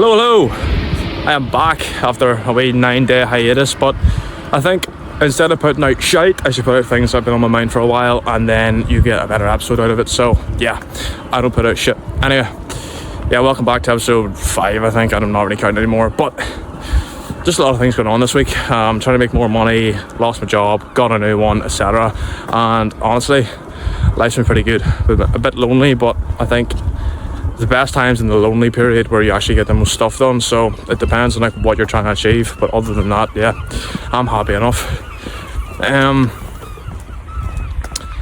Hello. I am back after a wee 9-day hiatus, but I think instead of putting out shite, I should put out things that have been on my mind for a while, and then you get a better episode out of it. So yeah, I don't put out shit. Anyway, yeah, welcome back to episode 5, I think. I'm not really counting anymore, but just a lot of things going on this week. Trying to make more money, lost my job, got a new one, etc. And honestly, life's been pretty good. A bit lonely, but I think the best times in the lonely period where you actually get the most stuff done. So it depends on what you're trying to achieve, but other than that, yeah, I'm happy enough.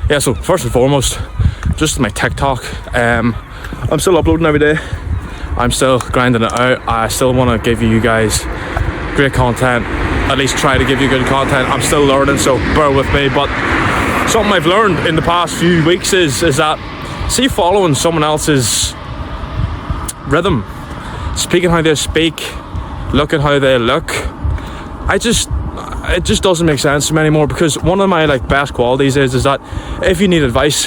Yeah, so first and foremost, just my TikTok. I'm still uploading every day. I'm still grinding it out. I still want to give you guys great content, at least try to give you good content. I'm still learning, so bear with me. But something I've learned in the past few weeks is that, see, following someone else's rhythm, speaking how they speak, looking how they look, it just doesn't make sense to me anymore. Because one of my best qualities is that if you need advice,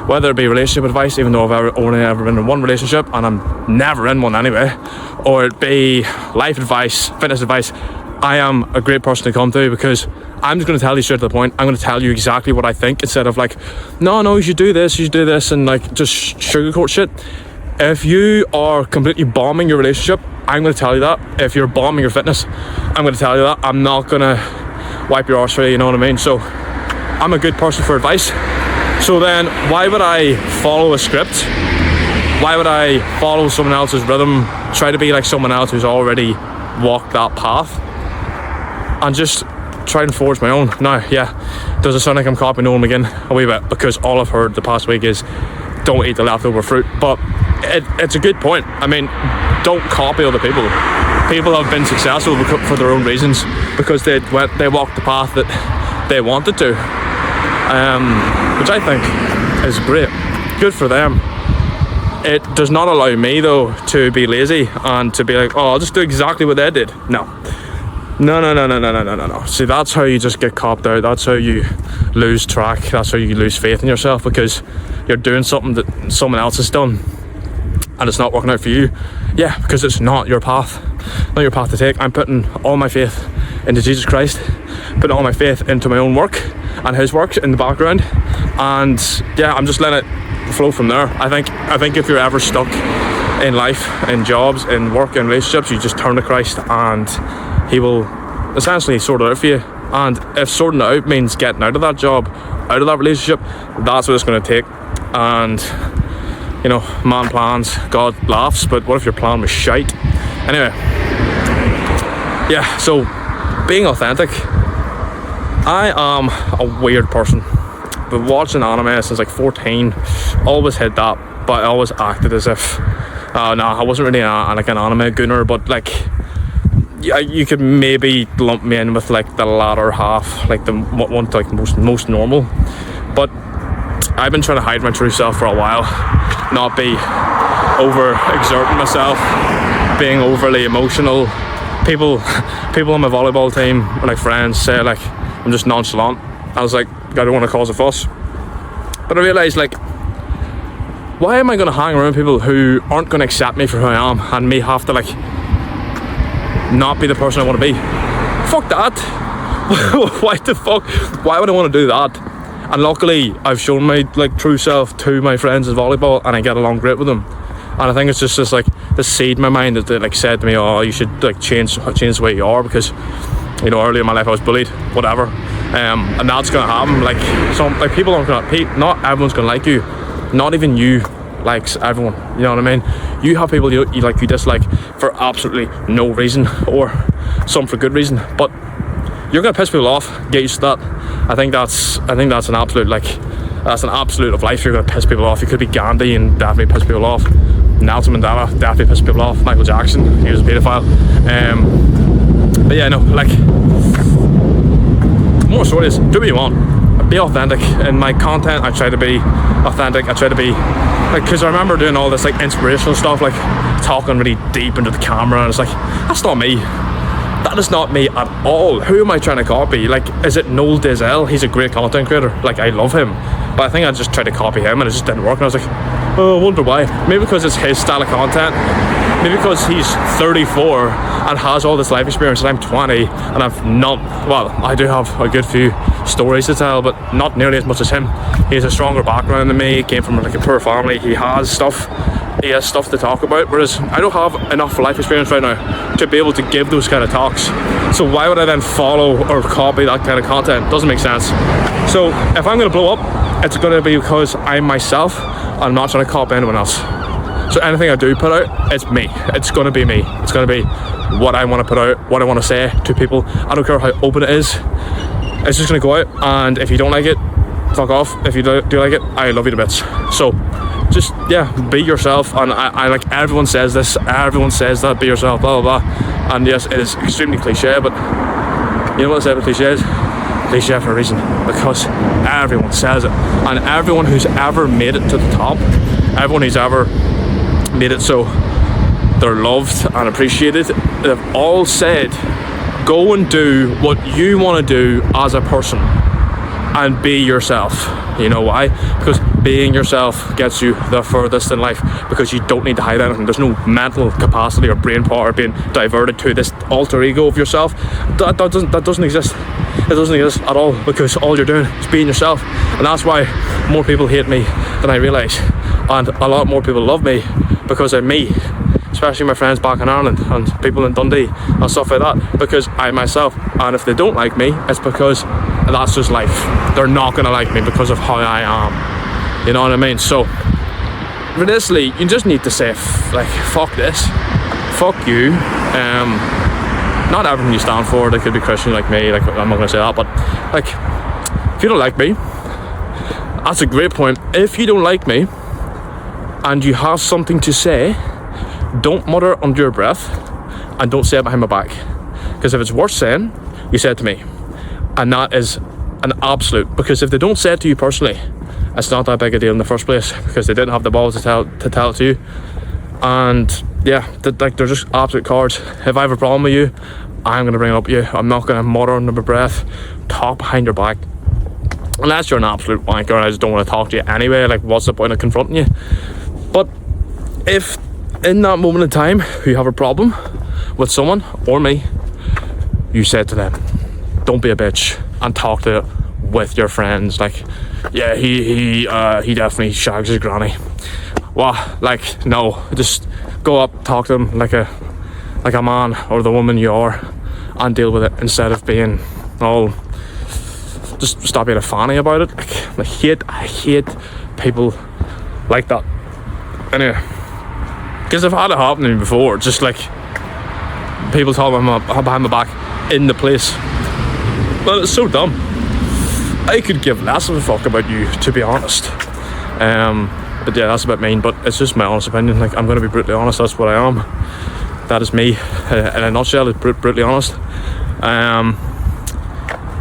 whether it be relationship advice, even though I've only ever been in one relationship and I'm never in one anyway, or it be life advice, fitness advice, I am a great person to come to, because I'm just going to tell you straight to the point. I'm going to tell you exactly what I think, instead of no, you should do this, and just sugarcoat shit. If you are completely bombing your relationship, I'm going to tell you that. If you're bombing your fitness, I'm going to tell you that. I'm not going to wipe your arse for you, you know what I mean? So I'm a good person for advice. So then why would I follow a script? Why would I follow someone else's rhythm, try to be like someone else who's already walked that path, and just try and forge my own? Now, yeah, does it sound like I'm copying Nolan McGinn? A wee bit, because all I've heard the past week is don't eat the leftover fruit. But it's a good point. I mean, don't copy other people. People have been successful for their own reasons, because they walked the path that they wanted to, which I think is great. Good for them. It does not allow me, though, to be lazy and to be like, oh, I'll just do exactly what they did. No. See, that's how you just get copped out. That's how you lose track. That's how you lose faith in yourself, because you're doing something that someone else has done and it's not working out for you. Yeah, because it's not your path to take. I'm putting all my faith into Jesus Christ, putting all my faith into my own work and his work in the background, and yeah, I'm just letting it flow from there. I think if you're ever stuck in life, in jobs, in work, in relationships, you just turn to Christ and he will essentially sort it out for you. And if sorting it out means getting out of that job, out of that relationship, that's what it's going to take. And you know, man plans, God laughs, but what if your plan was shite? Anyway, yeah, so being authentic. I am a weird person. I've been watching anime since 14, always had that, but I always acted as if I wasn't really an anime gooner, but you could maybe lump me in with the latter half, the one most normal. But I've been trying to hide my true self for a while, not be over exerting myself, being overly emotional. People on my volleyball team, friends, say I'm just nonchalant. I was I don't want to cause a fuss. But I realised why am I going to hang around people who aren't going to accept me for who I am, and me have to not be the person I want to be? Fuck that. Why the fuck? Why would I want to do that? And luckily I've shown my true self to my friends in volleyball, and I get along great with them. And I think it's just this seed in my mind that they said to me, oh, you should change the way you are, because earlier in my life I was bullied, whatever, and that's gonna happen. Some people aren't gonna, not everyone's gonna like you, not even you likes everyone, you know what I mean? You have people you dislike for absolutely no reason, or some for good reason, but you're gonna piss people off. Get used to that. I think that's an absolute that's an absolute of life. You're gonna piss people off. You could be Gandhi and definitely piss people off. Nelson Mandela definitely pissed people off. Michael Jackson, he was a paedophile. But yeah, no, more stories. Do what you want. Be authentic. In my content, I try to be authentic. I try to be because I remember doing all this inspirational stuff, talking really deep into the camera, and it's that's not me. That is not me at all. Who am I trying to copy? Is it Noel Dizel? He's a great content creator. I love him. But I think I just tried to copy him and it just didn't work. And I was oh, I wonder why. Maybe because it's his style of content. maybe because he's 34 and has all this life experience and I'm 20 and I've not, well, I do have a good few stories to tell, but not nearly as much as him. He has a stronger background than me. He came from like a poor family. He has stuff to talk about, whereas I don't have enough life experience right now to be able to give those kind of talks. So why would I then follow or copy that kind of content? Doesn't make sense. So if I'm going to blow up, it's going to be because I'm myself. I'm not trying to copy anyone else. So anything I do put out, it's me. It's going to be me. It's going to be what I want to put out, what I want to say to people. I don't care how open it is. It's just going to go out, and if you don't like it, fuck off. If you do like it, I love you to bits. So just, yeah, be yourself. And I like, everyone says this, everyone says that, be yourself, blah blah blah. And yes, it is extremely cliche, but you know what I say about cliches? Cliche for a reason, because everyone says it. And everyone who's ever made it to the top, everyone who's ever made it so they're loved and appreciated, they've all said, go and do what you want to do as a person and be yourself. You know why? Because being yourself gets you the furthest in life, because you don't need to hide anything. There's no mental capacity or brain power being diverted to this alter ego of yourself. That doesn't exist. It doesn't exist at all, because all you're doing is being yourself. And that's why more people hate me than I realise, and a lot more people love me because of me, especially my friends back in Ireland and people in Dundee and stuff like that, because I'm myself. And if they don't like me, it's because that's just life. They're not going to like me because of how I am. You know what I mean? So realistically, you just need to say like, fuck this, fuck you. Not everything you stand for. They could be Christian like me, like, I'm not going to say that, but like, if you don't like me, that's a great point. If you don't like me and you have something to say, don't mutter under your breath and don't say it behind my back. Because if it's worth saying, you say it to me. And that is an absolute, because if they don't say it to you personally, it's not that big a deal in the first place, because they didn't have the balls to tell it to you. And yeah, they're just absolute cards. If I have a problem with you, I'm going to bring it up to you. I'm not going to mutter under my breath, talk behind your back. Unless you're an absolute wanker and I just don't want to talk to you anyway, like, what's the point of confronting you? But if in that moment in time you have a problem with someone or me, you say to them, don't be a bitch, and talk to it with your friends. Like, yeah, he definitely shags his granny. Well, like, no, just go up, talk to them like a man or the woman you are, and deal with it, instead of being all, just stop being a fanny about it. Like, I hate people like that. Anyway, because I've had it happen to me before, just like people talking behind my back in the place. Well, it's so dumb. I could give less of a fuck about you, to be honest. But yeah, that's a bit mean, but it's just my honest opinion. Like, I'm going to be brutally honest. That's what I am. That is me in a nutshell. It's brutally honest.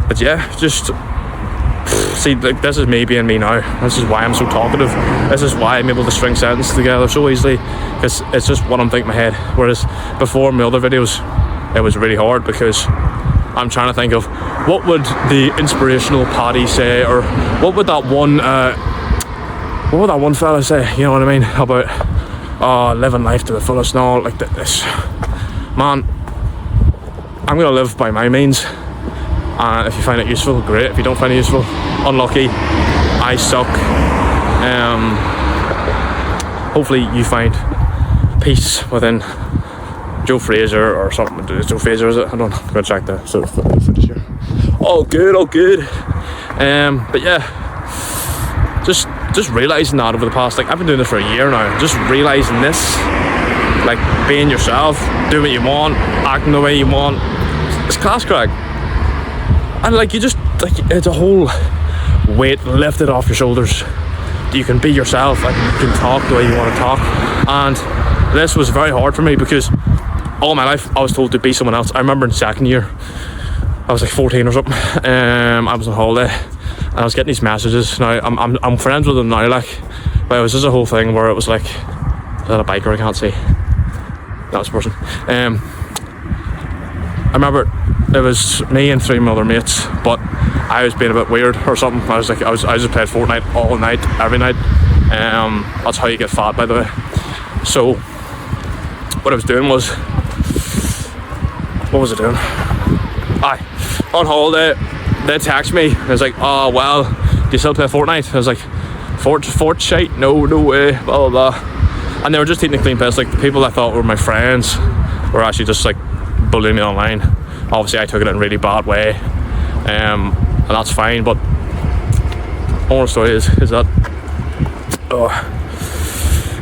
But yeah, just see, like, this is me being me now. This is why I'm so talkative. This is why I'm able to string sentences together so easily, because it's just what I'm thinking in my head. Whereas before, in my other videos, it was really hard, because I'm trying to think of what would the inspirational Paddy say, or what would that one fella say, you know what I mean, about living life to the fullest and all, like this. Man, I'm gonna live by my means, and if you find it useful, great. If you don't find it useful, unlucky. I suck. Hopefully you find peace within Joe Fraser or something. Joe Fraser, is it? I don't know. I'm gonna check the sort of footage here. All good. But yeah, just realising that over the past, like, I've been doing this for a year now, just realising this, like, being yourself, doing what you want, acting the way you want, it's class crack. And like, you just, like, it's a whole weight lifted off your shoulders. You can be yourself, like, you can talk the way you want to talk. And this was very hard for me, because all my life I was told to be someone else. I remember in second year, I was like 14 or something. I was on holiday and I was getting these messages. Now I'm friends with them now, like, but it was just a whole thing where it was like, is that a biker? I can't see. That's a person. I remember it was me and 3 other mates, but I was being a bit weird or something. I was I just played Fortnite all night, every night. That's how you get fat, by the way. So what I was doing was, what was I doing? On holiday, they text me. I was like, oh well, do you still play Fortnite? I was like, Fortnite? No way, blah blah blah. And they were just taking a clean piss. Like, the people I thought were my friends were actually just like bullying me online. Obviously I took it in a really bad way, and that's fine, but moral story is that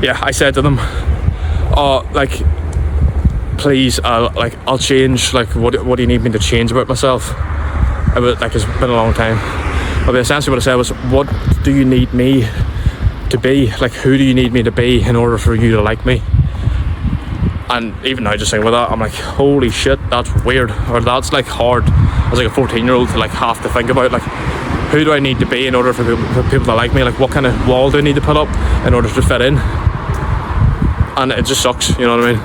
yeah, I said to them, like, please, I'll change. Like, what do you need me to change about myself? Like, it's been a long time. But essentially what I said was, what do you need me to be? Like, who do you need me to be in order for you to like me? And even now, just saying with that, I'm like, holy shit, that's weird, or that's like hard as like a 14-year-old to like have to think about. Like, who do I need to be in order for people to like me? Like, what kind of wall do I need to put up in order to fit in? And it just sucks, you know what I mean?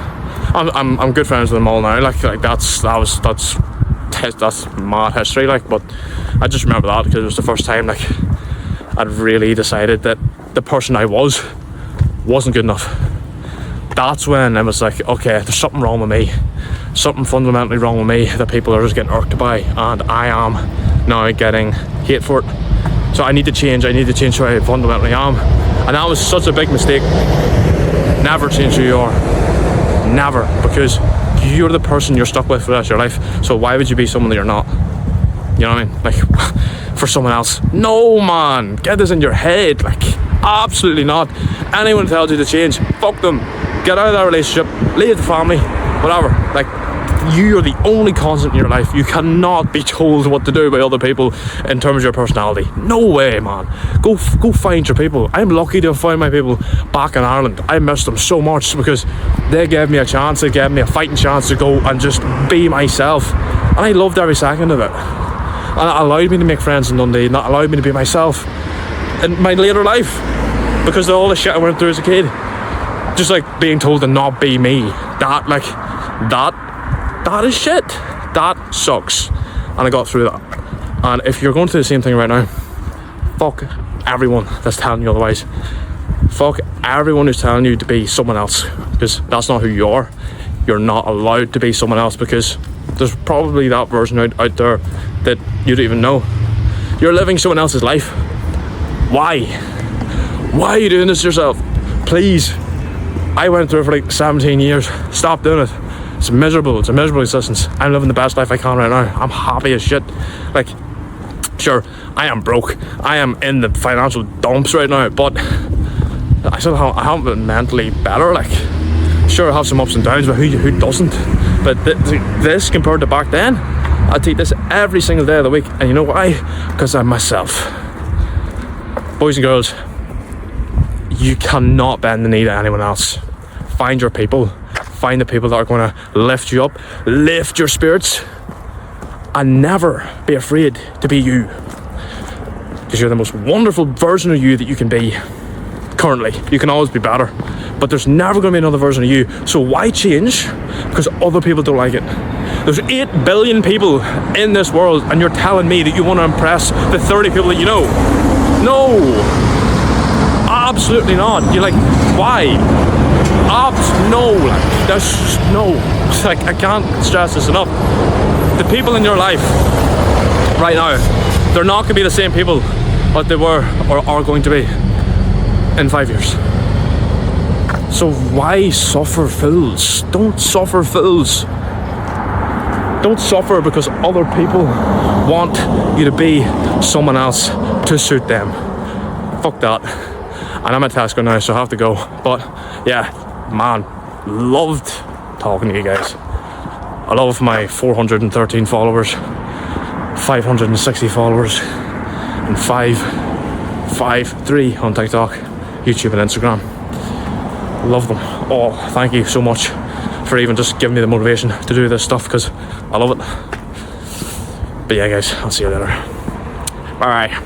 I'm good friends with them all now. Like that's mad history. Like, but I just remember that because it was the first time like I'd really decided that the person I wasn't good enough. That's when I was like, okay, there's something wrong with me, something fundamentally wrong with me that people are just getting irked by, and I am now getting hate for it. So I need to change who I fundamentally am. And that was such a big mistake. Never change who you are, never, because you're the person you're stuck with for the rest of your life. So why would you be someone that you're not? You know what I mean? Like, for someone else, no man, get this in your head. Like, absolutely not. Anyone who tells you to change, fuck them. Get out of that relationship, leave the family, whatever. Like, you are the only constant in your life. You cannot be told what to do by other people in terms of your personality. No way, man. Go find your people. I'm lucky to have found my people back in Ireland. I miss them so much because they gave me a chance. They gave me a fighting chance to go and just be myself, and I loved every second of it. And it allowed me to make friends in Dundee, and that allowed me to be myself in my later life because of all the shit I went through as a kid. Just like being told to not be me. That is shit. That sucks. And I got through that. And if you're going through the same thing right now, fuck everyone that's telling you otherwise. Fuck everyone who's telling you to be someone else, because that's not who you are. You're not allowed to be someone else, because there's probably that version out there that you don't even know. You're living someone else's life. Why are you doing this to yourself? Please. I went through it for like 17 years. Stop doing it. It's miserable. It's a miserable existence. I'm living the best life I can right now. I'm happy as shit. Like, sure, I am broke. I am in the financial dumps right now, but I haven't been mentally better. Like, sure, I have some ups and downs, but who doesn't? But this compared to back then, I take this every single day of the week. And you know why? Because I'm myself. Boys and girls, you cannot bend the knee to anyone else. Find your people. Find the people that are going to lift you up, lift your spirits, and never be afraid to be you, because you're the most wonderful version of you that you can be. Currently, you can always be better, but there's never going to be another version of you. So why change? Because other people don't like it. There's 8 billion people in this world, and you're telling me that you want to impress the 30 people that you know? No, absolutely not. You're like, why? No, like, there's no, like, I can't stress this enough. The people in your life right now, they're not going to be the same people that they were or are going to be in 5 years. So why suffer fools? Don't suffer fools. Don't suffer because other people want you to be someone else to suit them. Fuck that. And I'm at Tesco now, so I have to go. But yeah, man, loved talking to you guys. I love my 413 followers, 560 followers, and 553 on TikTok, YouTube and Instagram. Love them all. Thank you so much for even just giving me the motivation to do this stuff, because I love it. But yeah, guys, I'll see you later. Bye.